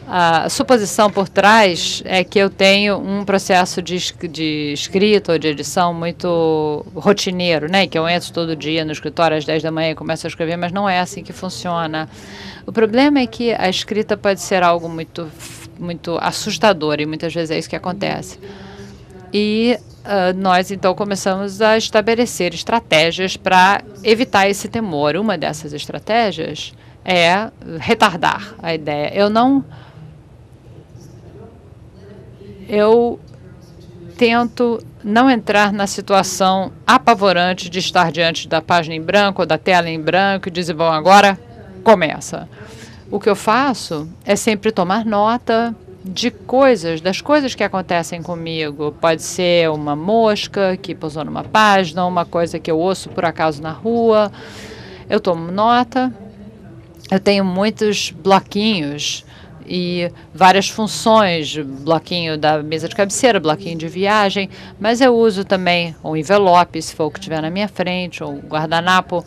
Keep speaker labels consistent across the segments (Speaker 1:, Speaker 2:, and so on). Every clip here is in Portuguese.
Speaker 1: A suposição por trás é que eu tenho um processo de escrita ou de edição muito rotineiro, né? Que eu entro todo dia no escritório às 10 da manhã e começo a escrever, mas não é assim que funciona. O problema é que a escrita pode ser algo muito assustador e muitas vezes é isso que acontece. E nós então começamos a estabelecer estratégias para evitar esse temor. Uma dessas estratégias é retardar a ideia. Eu tento não entrar na situação apavorante de estar diante da página em branco ou da tela em branco e dizer, bom, agora começa. O que eu faço é sempre tomar nota das coisas que acontecem comigo. Pode ser uma mosca que pousou numa página, uma coisa que eu ouço por acaso na rua. Eu tomo nota. Eu tenho muitos bloquinhos e várias funções, bloquinho da mesa de cabeceira, bloquinho de viagem, mas eu uso também um envelope, se for o que tiver na minha frente, ou um guardanapo,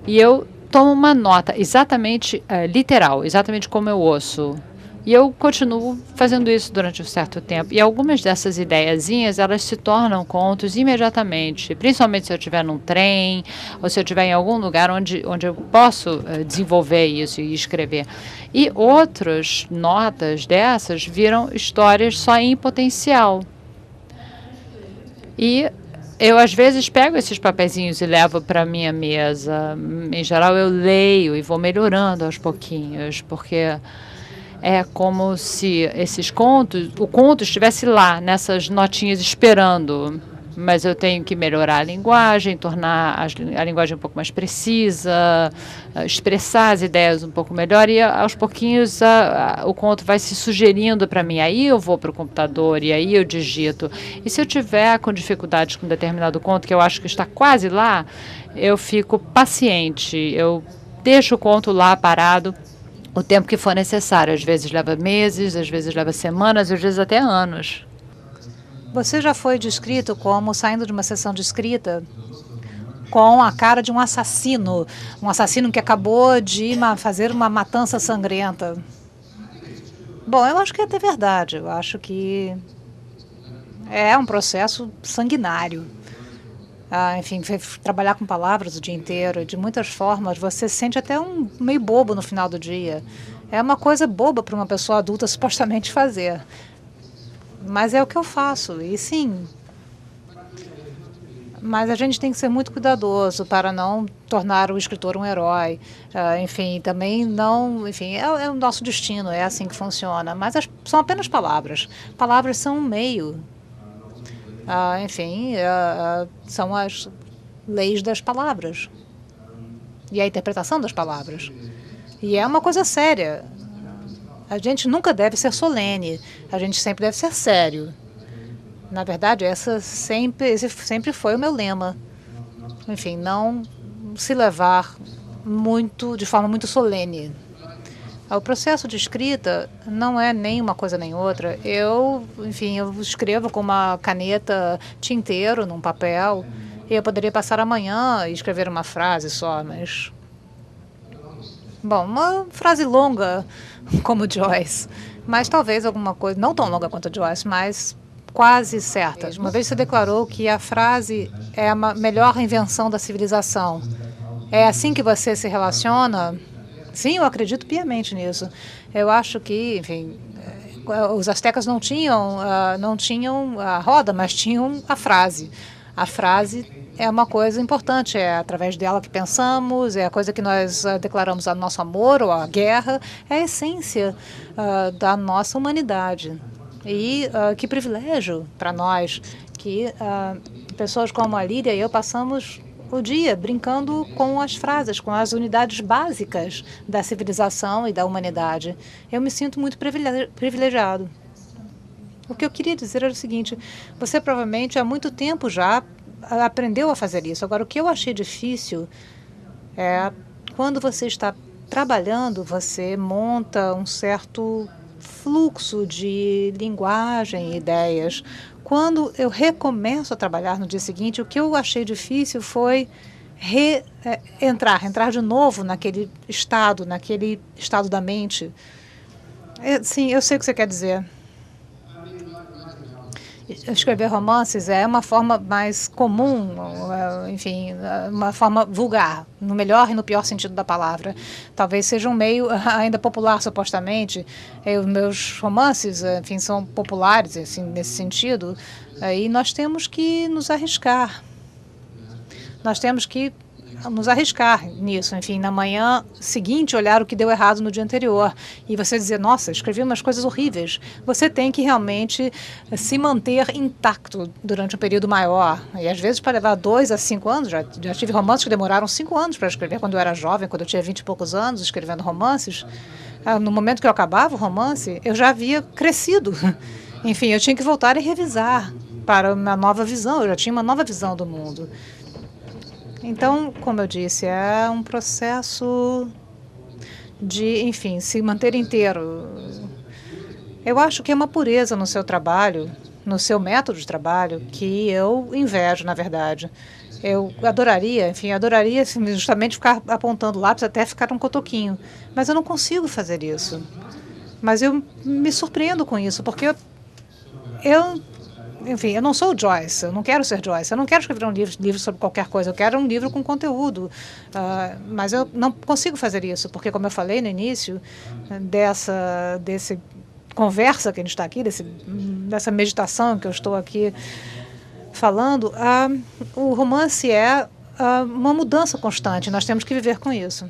Speaker 1: e eu tomo uma nota exatamente literal, exatamente como eu ouço. E eu continuo fazendo isso durante um certo tempo. E algumas dessas ideiazinhas, elas se tornam contos imediatamente, principalmente se eu estiver num trem ou se eu estiver em algum lugar onde eu posso desenvolver isso e escrever. E outras notas dessas viram histórias só em potencial. E eu, às vezes, pego esses papeizinhos e levo para a minha mesa. Em geral, eu leio e vou melhorando aos pouquinhos, porque é como se o conto estivesse lá, nessas notinhas esperando. Mas eu tenho que melhorar a linguagem, tornar a linguagem um pouco mais precisa, expressar as ideias um pouco melhor e aos pouquinhos o conto vai se sugerindo para mim. Aí eu vou para o computador e aí eu digito. E se eu tiver com dificuldades com determinado conto, que eu acho que está quase lá, eu fico paciente, eu deixo o conto lá parado o tempo que for necessário. Às vezes leva meses, às vezes leva semanas, às vezes até anos.
Speaker 2: Você já foi descrito como saindo de uma sessão de escrita com a cara de um assassino que acabou de fazer uma matança sangrenta. Bom, eu acho que é até verdade. Eu acho que é um processo sanguinário. Enfim, trabalhar com palavras o dia inteiro, de muitas formas, você se sente até meio bobo no final do dia. É uma coisa boba para uma pessoa adulta supostamente fazer. Mas é o que eu faço, e sim. Mas a gente tem que ser muito cuidadoso para não tornar o escritor um herói. Enfim, também não... Enfim, é o nosso destino, é assim que funciona. Mas são apenas palavras. Palavras são um meio. Enfim, são as leis das palavras e a interpretação das palavras. E é uma coisa séria. A gente nunca deve ser solene, a gente sempre deve ser sério. Na verdade, esse sempre foi o meu lema. Enfim, não se levar de forma muito solene. O processo de escrita não é nem uma coisa nem outra. Eu escrevo com uma caneta tinteiro num papel e eu poderia passar amanhã e escrever uma frase só, mas... Bom, uma frase longa como Joyce, mas talvez alguma coisa, não tão longa quanto Joyce, mas quase certa. Uma vez você declarou que a frase é a melhor invenção da civilização. É assim que você se relaciona? Sim, eu acredito piamente nisso. Eu acho que, enfim, os astecas não tinham a roda, mas tinham a frase. A frase é uma coisa importante, é através dela que pensamos, é a coisa que nós declaramos a nosso amor ou a guerra, é a essência da nossa humanidade. E que privilégio para nós que pessoas como a Lídia e eu passamos o dia brincando com as frases, com as unidades básicas da civilização e da humanidade. Eu me sinto muito privilegiado. O que eu queria dizer era o seguinte: você provavelmente há muito tempo já aprendeu a fazer isso. Agora, o que eu achei difícil é quando você está trabalhando, você monta um certo fluxo de linguagem e ideias. Quando eu recomeço a trabalhar no dia seguinte, o que eu achei difícil foi entrar de novo naquele estado da mente. Sim, eu sei o que você quer dizer. Escrever romances é uma forma mais comum, enfim, uma forma vulgar, no melhor e no pior sentido da palavra. Talvez seja um meio ainda popular, supostamente. Os meus romances, enfim, são populares, assim, nesse sentido. E nós temos que nos arriscar. Nós temos que nos arriscar nisso, enfim, na manhã seguinte olhar o que deu errado no dia anterior e você dizer, nossa, escrevi umas coisas horríveis. Você tem que realmente se manter intacto durante um período maior e às vezes para levar 2 a 5 anos, já tive romances que demoraram 5 anos para escrever quando eu era jovem, quando eu tinha 20 e poucos anos escrevendo romances. No momento que eu acabava o romance, eu já havia crescido. Enfim, eu tinha que voltar e revisar para uma nova visão, eu já tinha uma nova visão do mundo. Então, como eu disse, é um processo de, enfim, se manter inteiro. Eu acho que é uma pureza no seu trabalho, no seu método de trabalho, que eu invejo, na verdade. Eu adoraria, enfim, adoraria justamente ficar apontando lápis até ficar um cotoquinho, mas eu não consigo fazer isso. Mas eu me surpreendo com isso, porque enfim, eu não sou Joyce, eu não quero ser Joyce, eu não quero escrever um livro sobre qualquer coisa, eu quero um livro com conteúdo, mas eu não consigo fazer isso, porque como eu falei no início desse conversa que a gente está aqui, dessa meditação que eu estou aqui falando, o romance é uma mudança constante, nós temos que viver com isso.